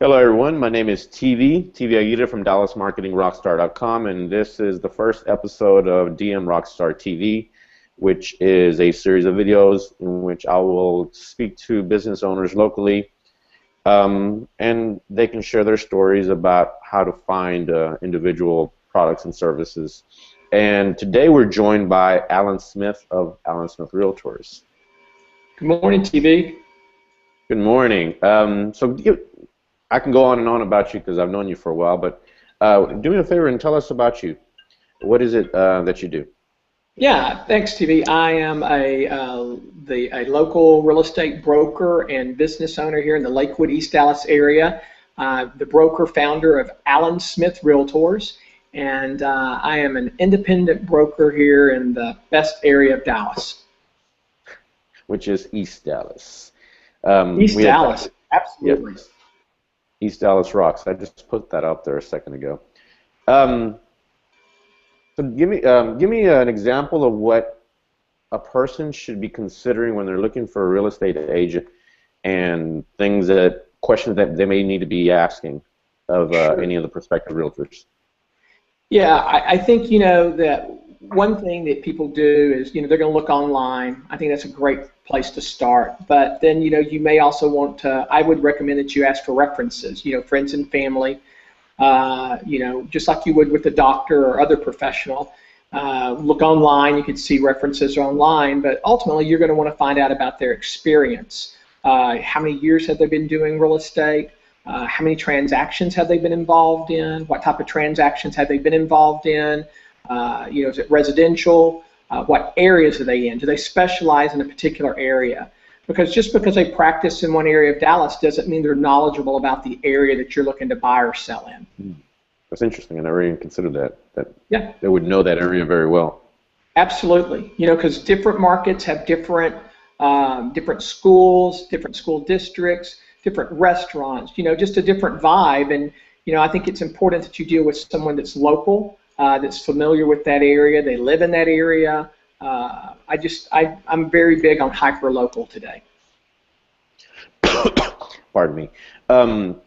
Hello everyone, my name is TV Aguirre from DallasMarketingRockstar.com, and this is the first episode of DM Rockstar TV, which is a series of videos in which I will speak to business owners locally, and they can share their stories about how to find individual products and services. And today we're joined by Alan Smith of Alan Smith Realtors. Good morning, TV. Good morning. I can go on and on about you because I've known you for a while, but do me a favor and tell us about you. What is it that you do? Yeah, thanks, TV. I am a local real estate broker and business owner here in the Lakewood, East Dallas area. The broker founder of Alan Smith Realtors, and I am an independent broker here in the best area of Dallas. Which is East Dallas. East Dallas, absolutely. Yep. East Dallas rocks. I just put that out there a second ago. So give me an example of what a person should be considering when they're looking for a real estate agent, and questions that they may need to be asking of any of the prospective realtors. Yeah, I think that one thing that people do is they're going to look online. I think that's a great place to start. But then you may also want to. I would recommend that you ask for references. Friends and family. Just like you would with a doctor or other professional. Look online. You can see references online. But ultimately, you're going to want to find out about their experience. How many years have they been doing real estate? How many transactions have they been involved in? What type of transactions have they been involved in? Is it residential? What areas are they in? Do they specialize in a particular area? Because just because they practice in one area of Dallas doesn't mean they're knowledgeable about the area that you're looking to buy or sell in. That's interesting. I never even considered that. Yeah. They would know that area very well. Absolutely. Because different markets have different schools, different school districts, different restaurants, just a different vibe. And, I think it's important that you deal with someone that's local, that's familiar with that area. They live in that area. I'm very big on hyper-local today. Pardon me.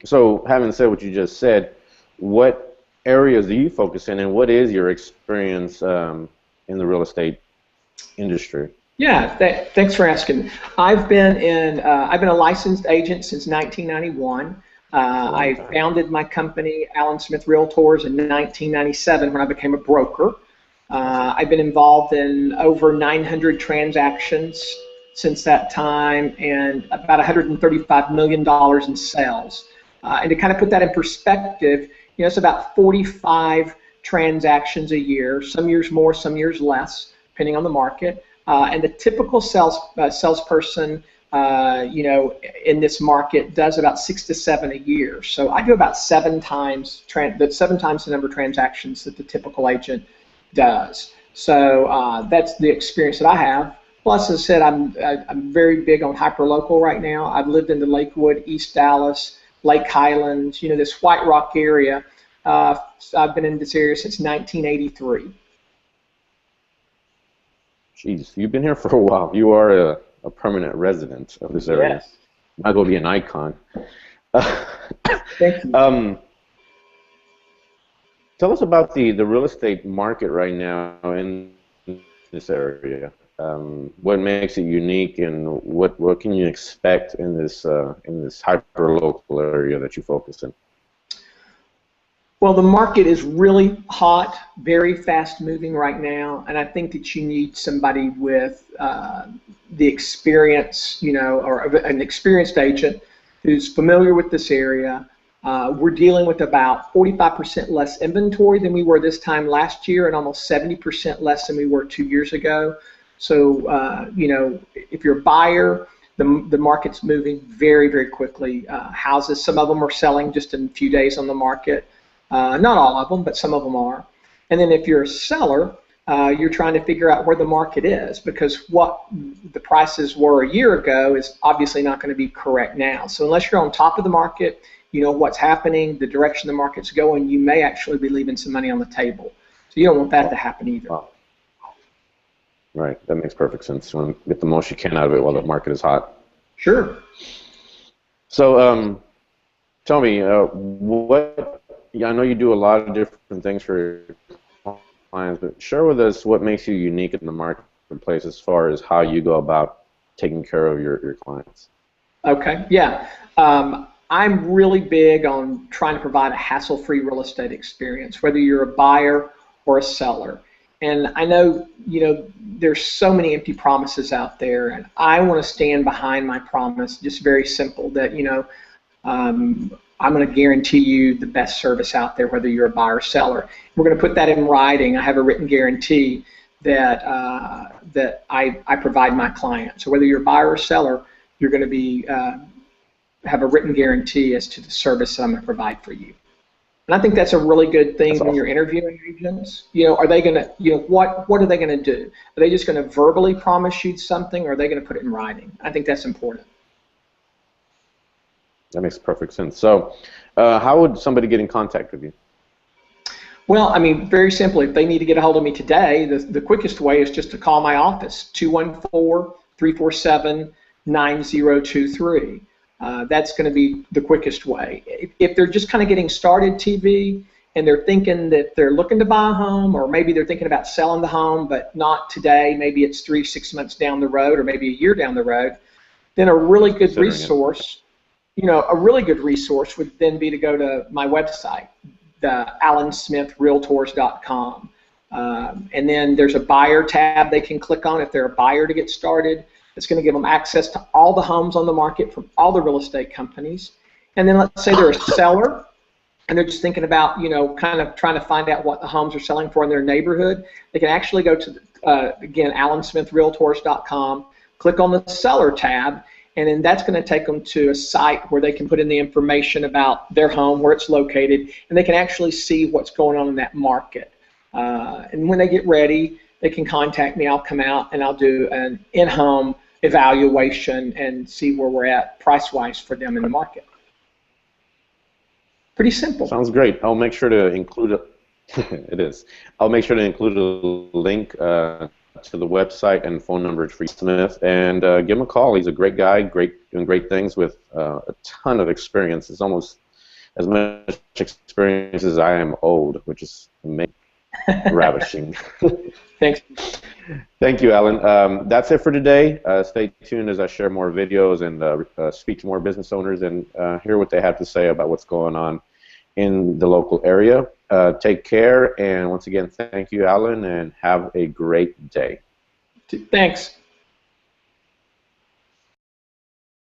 So having said what you just said, what areas do you focus in, and what is your experience in the real estate industry? Yeah, thanks for asking. I've been a licensed agent since 1991. I founded my company, Alan Smith Realtors, in 1997 when I became a broker. I've been involved in over 900 transactions since that time and about $135 million in sales. And to kind of put that in perspective, it's about 45 transactions a year, some years more, some years less, depending on the market. And the typical salesperson, in this market does about 6 to 7 a year. So I do about 7 times the number of transactions that the typical agent does. So that's the experience that I have. Plus, as I said, I'm very big on hyperlocal right now. I've lived in the Lakewood, East Dallas, Lake Highlands, this White Rock area. I've been in this area since 1983. Jeez, you've been here for a while. You are a permanent resident of this area. Yes. Might as well be an icon. Thank you. Tell us about the real estate market right now in this area. What makes it unique, and what can you expect in this hyper local area that you focus in? Well, the market is really hot, very fast moving right now, and I think that you need somebody with the experience, or an experienced agent who's familiar with this area. We're dealing with about 45% less inventory than we were this time last year, and almost 70% less than we were 2 years ago. So, if you're a buyer, the market's moving very, very quickly. Houses, some of them are selling just in a few days on the market. Not all of them, but some of them are. And then if you're a seller, you're trying to figure out where the market is, because what the prices were a year ago is obviously not going to be correct now. So unless you're on top of the market, you know what's happening, the direction the market's going, you may actually be leaving some money on the table. So you don't want that to happen either. Wow. Right, that makes perfect sense. You want to get the most you can out of it while the market is hot. Sure. So tell me, what, yeah, I know you do a lot of different things for your clients, but share with us what makes you unique in the marketplace as far as how you go about taking care of your clients. Okay, yeah. I'm really big on trying to provide a hassle-free real estate experience, whether you're a buyer or a seller. And I know, there's so many empty promises out there, and I want to stand behind my promise, just very simple, that, I'm going to guarantee you the best service out there, whether you're a buyer or seller. We're going to put that in writing. I have a written guarantee that that I provide my client. So whether you're a buyer or seller, you're going to be have a written guarantee as to the service that I'm going to provide for you. And I think that's a really good thing That's when awesome. you're interviewing agents. Are they going to, what are they going to do? Are they just going to verbally promise you something, or are they going to put it in writing? I think that's important. That makes perfect sense. So, how would somebody get in contact with you? Well, I mean, very simply, if they need to get a hold of me today, the quickest way is just to call my office, 214-347-9023. That's going to be the quickest way. If they're just kind of getting started, TV, and they're thinking that they're looking to buy a home, or maybe they're thinking about selling the home, but not today, maybe it's 3-6 months down the road, or maybe a year down the road, then a really good resource, would then be to go to my website, the allensmithrealtors.com. And then there's a buyer tab they can click on if they're a buyer to get started. It's going to give them access to all the homes on the market from all the real estate companies. And then let's say they're a seller and they're just thinking about, kind of trying to find out what the homes are selling for in their neighborhood. They can actually go to, again, allensmithrealtors.com, click on the seller tab, and then that's going to take them to a site where they can put in the information about their home, where it's located, and they can actually see what's going on in that market. And when they get ready, they can contact me. I'll come out and I'll do an in-home evaluation and see where we're at price-wise for them in the market. Pretty simple. Sounds great. I'll make sure to include it is. I'll make sure to include a link to the website and phone number for Smith, and give him a call. He's a great guy, doing great things with a ton of experience. It's almost as much experience as I am old, which is amazing. Ravishing. Thanks. Thank you, Alan. That's it for today. Stay tuned as I share more videos and speak to more business owners and hear what they have to say about what's going on in the local area. Take care, and once again, thank you, Alan, and have a great day. Thanks.